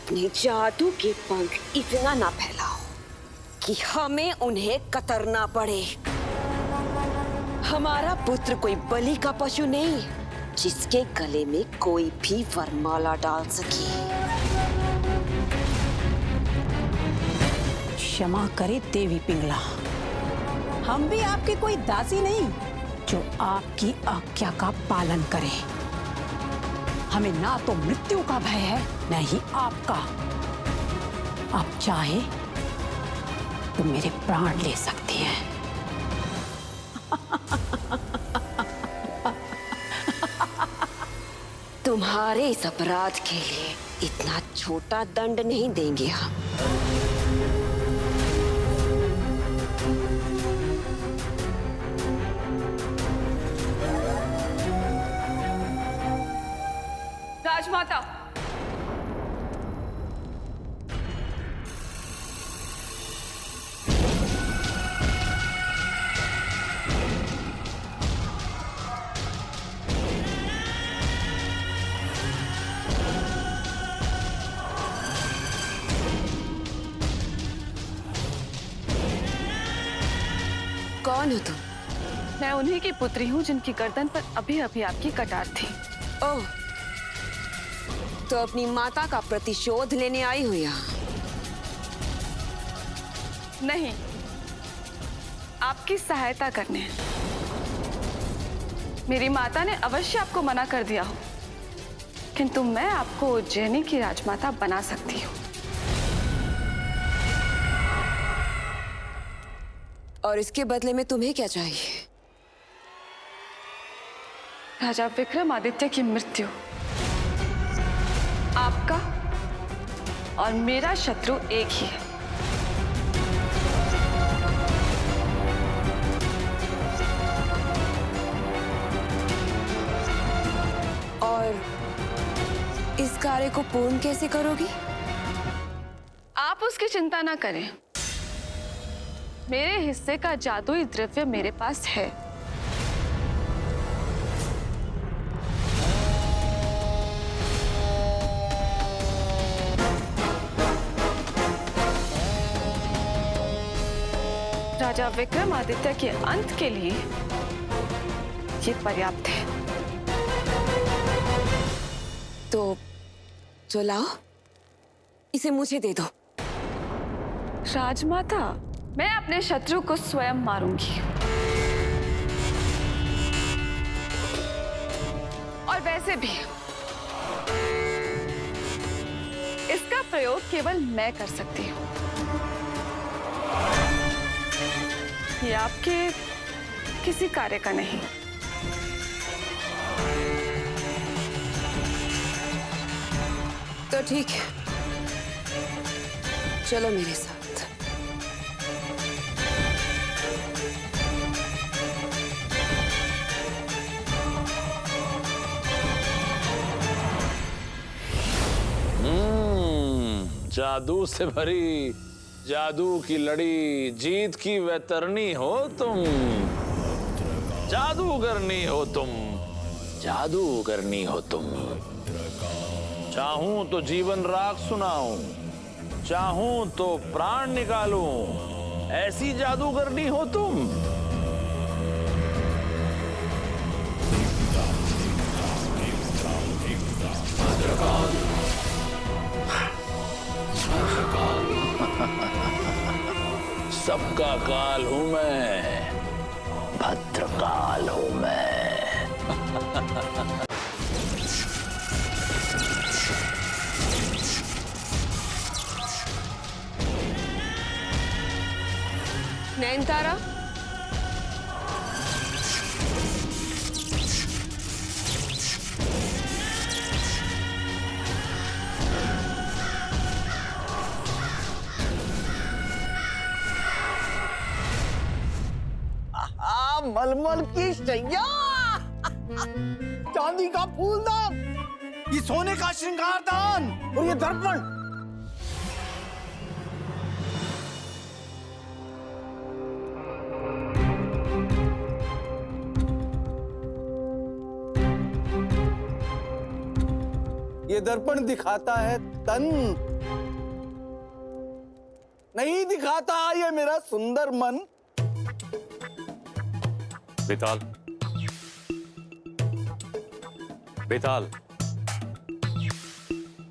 अपने जादू के पंख इतना ना फैलाओ कि हमें उन्हें कतरना पड़े। हमारा पुत्र कोई बलि का पशु नहीं जिसके गले में कोई भी वरमाला डाल सके। क्षमा करे देवी पिंगला, हम भी आपकी कोई दासी नहीं जो आपकी आज्ञा का पालन करे। हमें ना तो मृत्यु का भय है न ही आपका। आप चाहे तो मेरे प्राण ले सकती हैं। तुम्हारे इस अपराध के लिए इतना छोटा दंड नहीं देंगे हम। राजमाता, कौन हो तुम? मैं उन्हीं की पुत्री हूँ जिनकी गर्दन पर अभी अभी आपकी कटार थी। ओह, तो अपनी माता का प्रतिशोध लेने आई हो यहाँ? नहीं, आपकी सहायता करने। मेरी माता ने अवश्य आपको मना कर दिया हो, किंतु मैं आपको उज्जैनी की राजमाता बना सकती हूँ। और इसके बदले में तुम्हें क्या चाहिए? राजा विक्रमादित्य की मृत्यु। आपका और मेरा शत्रु एक ही है। और इस कार्य को पूर्ण कैसे करोगी? आप उसकी चिंता ना करें। मेरे हिस्से का जादुई द्रव्य मेरे पास है। राजा विक्रमादित्य के अंत के लिए ये पर्याप्त है। तो लाओ, इसे मुझे दे दो। राजमाता, मैं अपने शत्रु को स्वयं मारूंगी। और वैसे भी इसका प्रयोग केवल मैं कर सकती हूँ। ये आपके किसी कार्य का नहीं। तो ठीक है, चलो मेरे साथ। जादू से भरी जादू की लड़ी, जीत की वैतरणी हो तुम। जादूगरनी हो तुम, जादूगरनी हो तुम। चाहूं तो जीवन राग सुनाऊं, चाहूं तो प्राण निकालूं, ऐसी जादूगरनी हो तुम। सबका काल हूं मैं, भद्रकाल हूं मैं। नयनतारा, मलमल की शैया, चांदी का फूलदान, ये सोने का श्रृंगारदान और ये दर्पण। ये दर्पण दिखाता है तन, नहीं दिखाता ये मेरा सुंदर मन। बेताल, बेताल,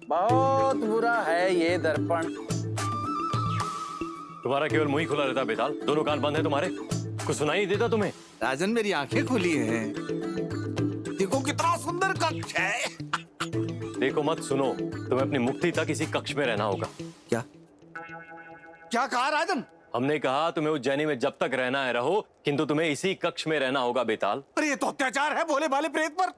बहुत बुरा है ये दर्पण। तुम्हारा केवल मुंह ही खुला रहता है बेताल, दोनों कान बंद है तुम्हारे, कुछ सुनाई नहीं देता तुम्हें? राजन मेरी आंखें खुली हैं, देखो कितना सुंदर कक्ष है। देखो मत सुनो, तुम्हें अपनी मुक्ति तक इसी कक्ष में रहना होगा। क्या क्या कहा राजन? हमने कहा तुम्हें उज्जैनी में जब तक रहना है रहो, किंतु तुम्हें इसी कक्ष में रहना होगा बेताल। अरे ये तो अत्याचार है भोले भाले प्रेत पर।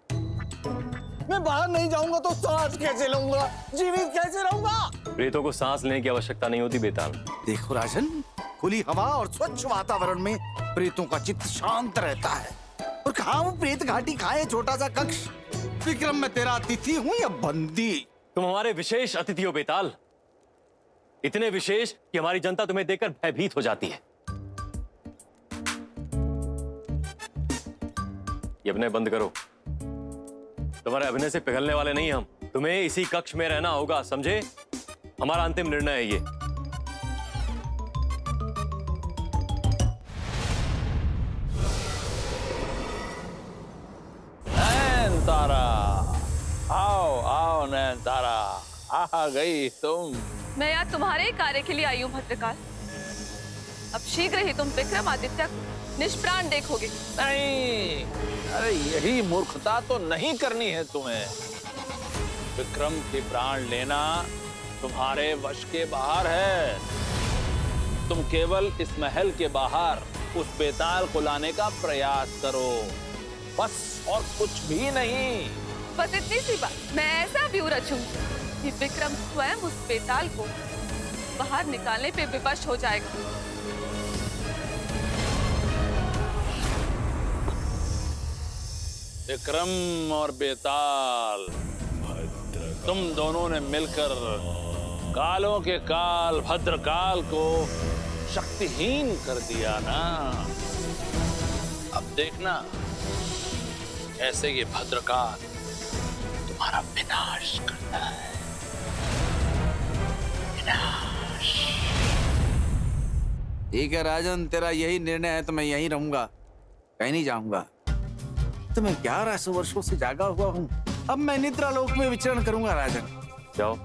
मैं बाहर नहीं जाऊंगा तो सांस कैसे लूंगा, जीवित कैसे रहूंगा? प्रेतों को सांस लेने की आवश्यकता नहीं होती बेताल। देखो राजन, खुली हवा और स्वच्छ वातावरण में प्रेतों का चित्त शांत रहता है। और कहाँ वो प्रेत घाटी खाए छोटा सा कक्ष। विक्रम मैं तेरा अतिथि हूँ या बंदी? तुम हमारे विशेष अतिथि हो बेताल, इतने विशेष कि हमारी जनता तुम्हें देखकर भयभीत हो जाती है। ये अभिनय बंद करो, तुम्हारे अभिनय से पिघलने वाले नहीं हम। तुम्हें इसी कक्ष में रहना होगा, समझे? हमारा अंतिम निर्णय है ये। नैनतारा, आओ आओ नैनतारा, आ गई तुम। मैं यहाँ तुम्हारे ही कार्य के लिए आई हूँ भद्रकाल। अब शीघ्र ही तुम विक्रमादित्य निष्प्राण देखोगे। नहीं, अरे यही मूर्खता तो नहीं करनी है तुम्हें। विक्रम के प्राण लेना तुम्हारे वश के बाहर है। तुम केवल इस महल के बाहर उस बेताल को लाने का प्रयास करो, बस, और कुछ भी नहीं। बस इतनी सी बात। मैं ऐसा व्यू रचूंगी कि विक्रम स्वयं उस बेताल को बाहर निकालने पे विवश हो जाएगा। विक्रम और बेताल, तुम दोनों ने मिलकर कालों के काल भद्रकाल को शक्तिहीन कर दिया ना। अब देखना ऐसे ये भद्रकाल तुम्हारा विनाश करता है। विनाश। ठीक है राजन, तेरा यही निर्णय है तो मैं यहीं रहूंगा, कहीं नहीं जाऊंगा। तो मैं 1100 वर्षों से जागा हुआ हूँ, अब मैं निद्रा लोक में विचरण करूंगा राजन। जाओ,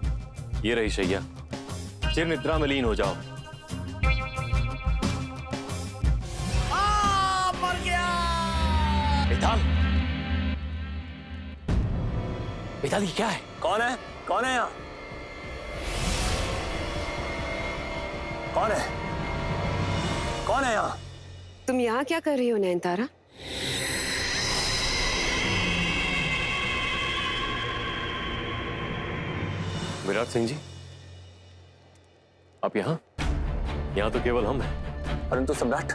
ये रही शैया, चिर निद्रा में लीन हो जाओ। मर गया। बेताल, बेताल ये क्या है? कौन है? कौन है यहाँ? कौन है? कौन है यहाँ? तुम यहाँ क्या कर रही हो नैनतारा? विराट सिंह जी, आप यहाँ? यहाँ तो केवल हम हैं। परंतु सम्राट,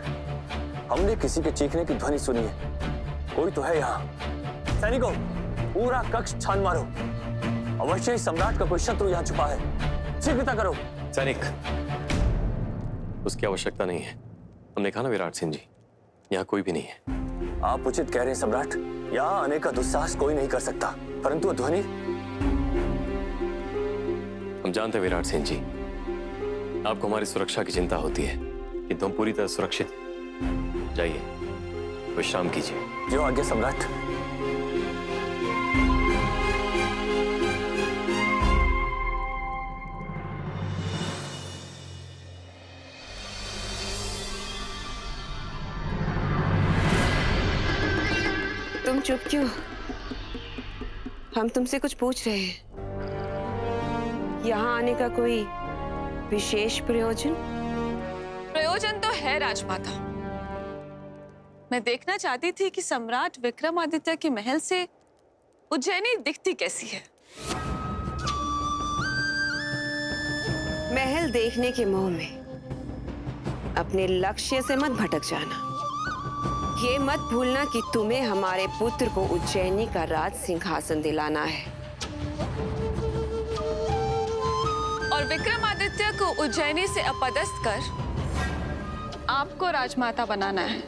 हमने किसी के चीखने की ध्वनि सुनी है। कोई तो है यहाँ। सैनिकों, पूरा कक्ष छान मारो। अवश्य ही सम्राट का कोई शत्रु यहाँ छुपा है। शीघ्रता करो। सैनिक, उसकी आवश्यकता नहीं है। हमने कहा ना विराट सिंह जी, यहाँ कोई भी नहीं है। आप उचित कह रहे हैं सम्राट, यहाँ आने का दुस्साहस कोई नहीं कर सकता, परंतु ध्वनि। हम जानते हैं विराट सिंह जी, आपको हमारी सुरक्षा की चिंता होती है, किंतु हम पूरी तरह सुरक्षित हैं। जाइए, विश्राम कीजिए। जो आज्ञा सम्राट। तुम चुप क्यों? हम तुमसे कुछ पूछ रहे हैं। यहाँ आने का कोई विशेष प्रयोजन? प्रयोजन तो है राजमाता। मैं देखना चाहती थी कि सम्राट विक्रमादित्य के महल से उज्जैनी दिखती कैसी है। महल देखने के मोह में अपने लक्ष्य से मत भटक जाना। ये मत भूलना कि तुम्हें हमारे पुत्र को उज्जैनी का राज सिंहासन दिलाना है और विक्रमादित्य को उज्जैनी से अपदस्थ कर आपको राजमाता बनाना है।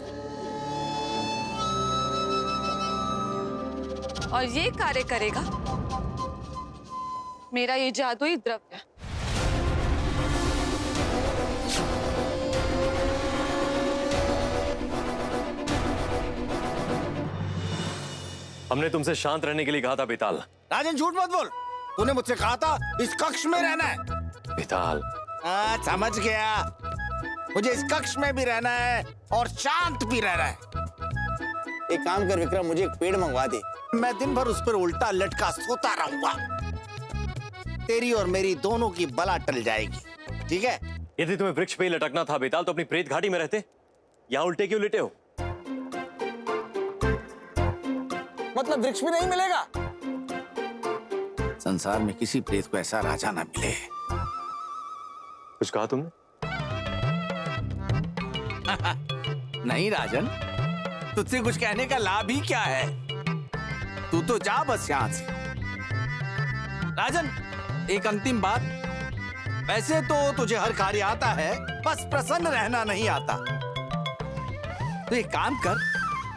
और ये कार्य करेगा मेरा ये जादुई द्रव्य। हमने तुमसे शांत रहने के लिए कहा था बेताल। राजन झूठ मत बोल, तूने मुझसे कहा था इस कक्ष में रहना है। बेताल, समझ गया, मुझे इस कक्ष में भी रहना है और शांत भी रहना है। एक काम कर विक्रम, मुझे एक पेड़ मंगवा दे, मैं दिन भर उस पर उल्टा लटका सोता रहूंगा। तेरी और मेरी दोनों की बला टल जाएगी, ठीक है? यदि तुम्हें वृक्ष पे ही लटकना था बेताल तो अपनी प्रेत घाटी में रहते। यहाँ उल्टे क्यों लेटे हो? मतलब वृक्ष भी नहीं मिलेगा? संसार में किसी प्रेत को ऐसा राजा ना मिले। कुछ कहा तुमने? नहीं राजन, तुझसे कुछ कहने का लाभ ही क्या है? तू तो जा बस यहाँ से। राजन, एक अंतिम बात, वैसे तो तुझे हर कार्य आता है, बस प्रसन्न रहना नहीं आता। तो एक काम कर,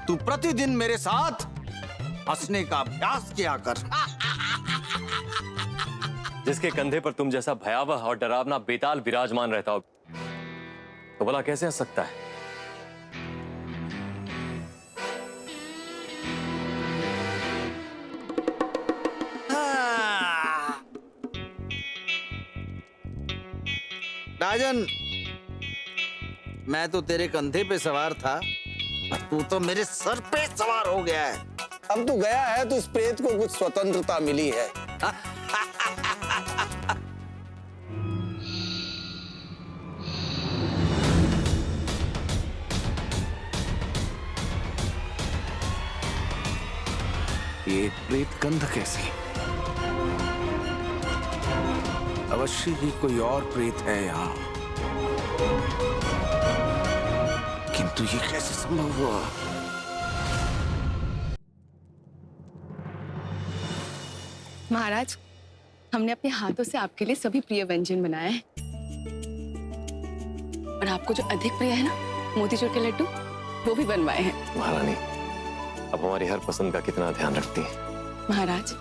तू प्रतिदिन मेरे साथ हंसने का अभ्यास किया कर। जिसके कंधे पर तुम जैसा भयावह और डरावना बेताल विराजमान रहता हो, तो भला कैसे हंस सकता है? राजन, मैं तो तेरे कंधे पे सवार था, तू तो मेरे सर पे सवार हो गया है। अब तू गया है तो इस प्रेत को कुछ स्वतंत्रता मिली है। ये प्रेत गंध कैसी? अवश्य ही कोई और प्रेत है यहाँ, किंतु ये कैसे संभव हुआ? महाराज, हमने अपने हाथों से आपके लिए सभी प्रिय व्यंजन बनाए हैं। और आपको जो अधिक प्रिय है ना, मोतीचूर के लड्डू, वो भी बनवाए हैं। महारानी, अब हमारी हर पसंद का कितना ध्यान रखती है। महाराज,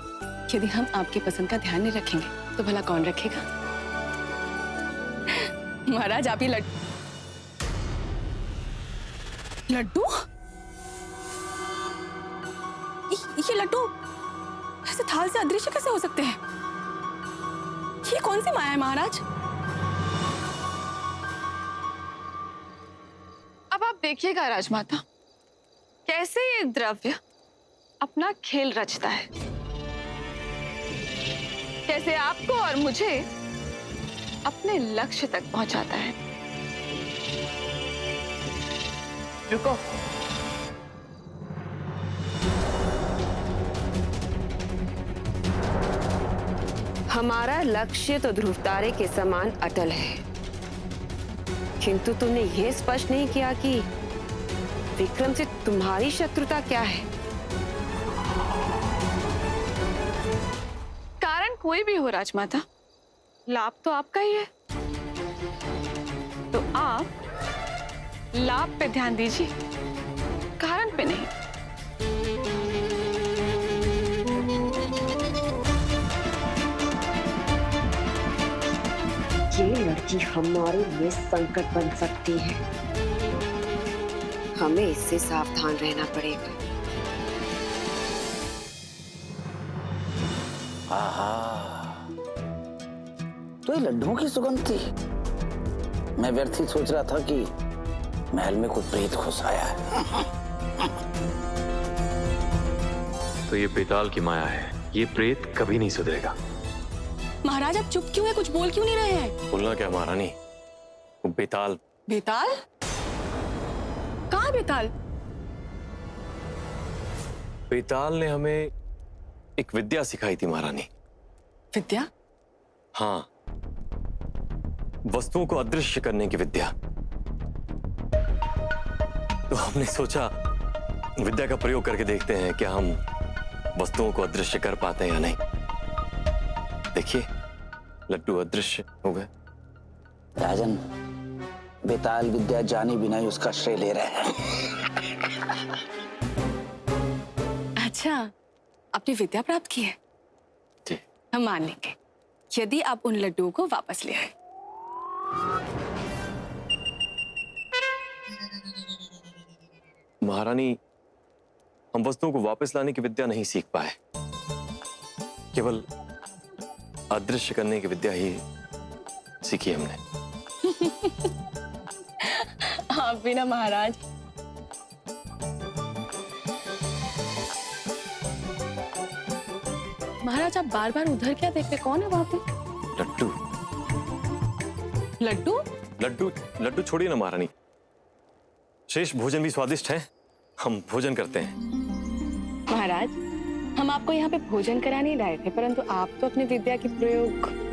यदि हम आपकी पसंद का ध्यान नहीं रखेंगे तो भला कौन रखेगा? महाराज, आप ये लड्डू ये लड्डू ऐसे थाल से अदृश्य कैसे हो सकते हैं? ये कौन सी माया है महाराज? अब आप देखिएगा राजमाता, कैसे ये द्रव्य अपना खेल रचता है, कैसे आपको और मुझे अपने लक्ष्य तक पहुंचाता है। रुको, हमारा लक्ष्य तो ध्रुव तारे के समान अटल है, किंतु तुमने यह स्पष्ट नहीं किया कि विक्रम से तुम्हारी शत्रुता क्या है। कारण कोई भी हो राजमाता, लाभ तो आपका ही है, तो आप लाभ पे ध्यान दीजिए, कारण पे नहीं। ये लड़की हमारे लिए संकट बन सकती है, हमें इससे सावधान रहना पड़ेगा। तो ये लड्डुओं की सुगंध थी। मैं व्यर्थ ही सोच रहा था कि महल में कोई प्रेत घुस आया है। तो ये बेताल की माया है, ये प्रेत कभी नहीं सुधरेगा। महाराज, आप चुप क्यों है? कुछ बोल क्यों नहीं रहे हैं? बोलना क्या महारानी, वो बेताल। बेताल? कहाँ बेताल? बेताल ने हमें एक विद्या सिखाई थी महारानी। विद्या? हाँ, वस्तुओं को अदृश्य करने की विद्या। तो हमने सोचा विद्या का प्रयोग करके देखते हैं क्या हम वस्तुओं को अदृश्य कर पाते हैं या नहीं। देखिए, लड्डू अदृश्य हो गए। राजन, बेताल विद्या जाने बिना ही उसका श्रेय ले रहे हैं। अच्छा, आपने विद्या प्राप्त की है? जी। हम मान लेंगे, यदि आप उन लड्डुओं को वापस ले आए। महारानी, हम वस्तुओं को वापस लाने की विद्या नहीं सीख पाए, केवल अदृश्य करने की विद्या ही सीखी हमने। आप भी ना महाराज। महाराज, आप बार बार उधर क्या देख रहे? कौन है वहां पे? लड्डू लड्डू? लड्डू लड्डू छोड़िए ना महारानी, शेष भोजन भी स्वादिष्ट है, हम भोजन करते हैं। महाराज, हम आपको यहाँ पे भोजन करा नहीं लाए थे, परंतु आप तो अपनी विद्या की प्रयोग।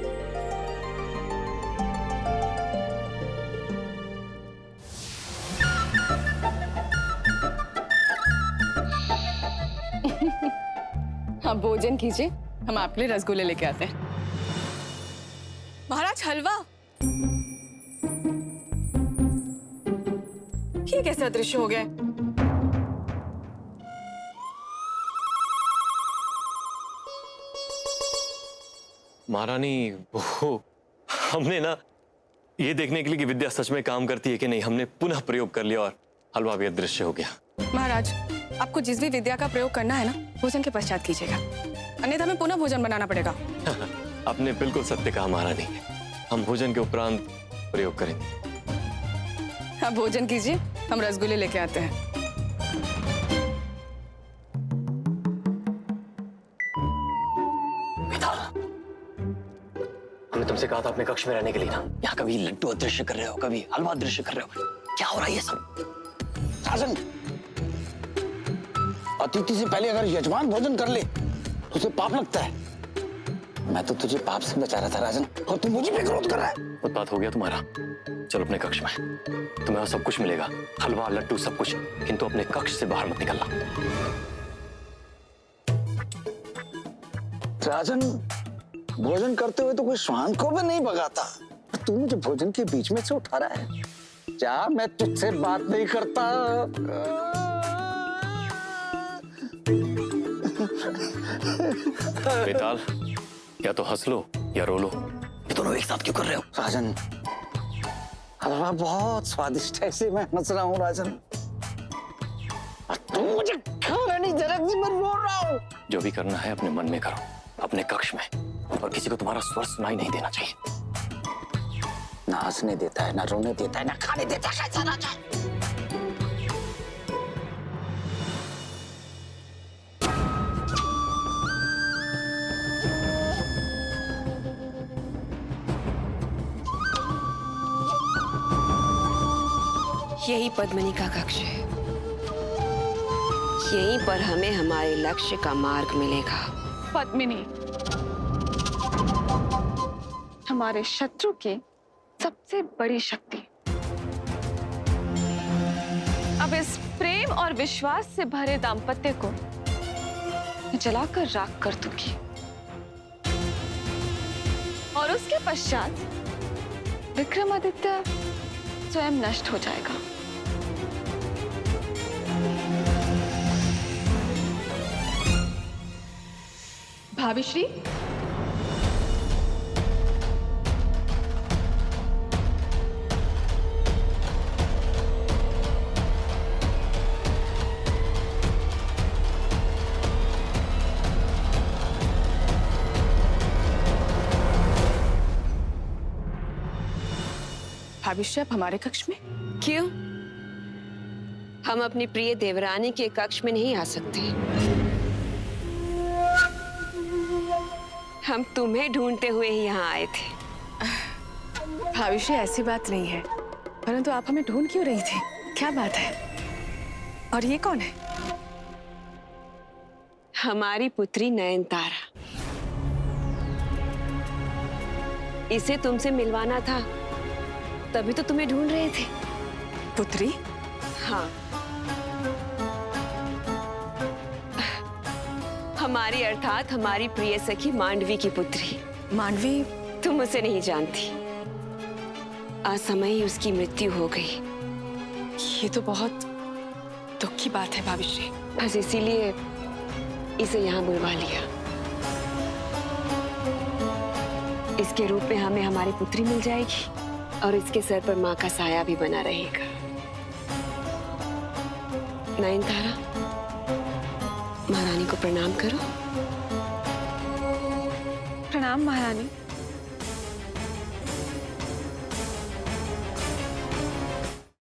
आप भोजन कीजिए, हम आपके लिए रसगुल्ले लेके आते हैं। महाराज, हलवा। ये कैसे अदृश्य हो गए? महारानी, वो हमने ना ये देखने के लिए कि विद्या सच में काम करती है कि नहीं, हमने पुनः प्रयोग कर लिया और हलवा भी अदृश्य हो गया। महाराज, आपको जिस भी विद्या का प्रयोग करना है ना, भोजन के पश्चात कीजिएगा, अन्यथा हमें पुनः भोजन बनाना पड़ेगा। आपने बिल्कुल सत्य कहा महारानी, हम भोजन के उपरांत प्रयोग करेंगे। आप भोजन कीजिए, हम रसगुल्ले लेके आते हैं। हमने तुमसे कहा था अपने कक्ष में रहने के लिए ना, यहाँ कभी लड्डू अदृश्य कर रहे हो, कभी हलवा अदृश्य कर रहे हो, क्या हो रहा है ये सब? राजन, अतिथि से पहले अगर यजमान भोजन कर ले तो उसे पाप लगता है। मैं तो तुझे पाप से बचा रहा था राजन, और तू मुझे पे क्रोध कर रहा है। उत्पात हो गया तुम्हारा, चलो अपने कक्ष में, तुम्हें वहां सब कुछ मिलेगा, हलवा लड्डू सब कुछ, किंतु अपने कक्ष से बाहर मत निकलना। राजन, भोजन करते हुए तो कोई श्वान को भी नहीं भगाता, तू मुझे भोजन के बीच में से उठा रहा है। क्या मैं तुझसे बात नहीं करता? बेताल, या तो हंस लो या रो लो, ये दोनों एक साथ क्यों कर रहे हो? राजन, हलवा बहुत स्वादिष्ट है, इसे मैं हंस रहा हूँ राजन, और तू मुझे खाना नहीं दे रहा, मैं रो रहा हूँ। जो भी करना है अपने मन में करो, अपने कक्ष में, और किसी को तुम्हारा स्वर सुनाई नहीं देना चाहिए। ना हंसने देता है, ना रोने देता है, ना खाने देता है, कैसा राजा? यही पद्मिनी का कक्ष है, यहीं पर हमें हमारे लक्ष्य का मार्ग मिलेगा। पद्मिनी हमारे शत्रु की सबसे बड़ी शक्ति। अब इस प्रेम और विश्वास से भरे दाम्पत्य को मैं जलाकर राख कर दूंगी, और उसके पश्चात विक्रमादित्य स्वयं नष्ट हो जाएगा। भाभीश्री, भाभीश्री, आप हमारे कक्ष में? क्यों? हम अपनी प्रिय देवरानी के कक्ष में नहीं आ सकते? हम तुम्हें ढूंढते हुए ही यहाँ आए थे। भाभीश्री, ऐसी बात नहीं है, परंतु आप हमें ढूंढ क्यों रही थी? क्या बात है? और ये कौन है? हमारी पुत्री नयनतारा। इसे तुमसे मिलवाना था, तभी तो तुम्हें ढूंढ रहे थे। पुत्री? हाँ, हमारी अर्थात हमारी प्रिय सखी मांडवी की पुत्री। मांडवी? तुम उसे नहीं जानती, असमय ही उसकी मृत्यु हो गई। ये तो बहुत दुख की बात है भाभीश्री। बस इसीलिए इसे यहाँ बुलवा लिया। इसके रूप में हमें हमारी पुत्री मिल जाएगी और इसके सर पर माँ का साया भी बना रहेगा। नयनतारा, महारानी को प्रणाम करो। प्रणाम महारानी।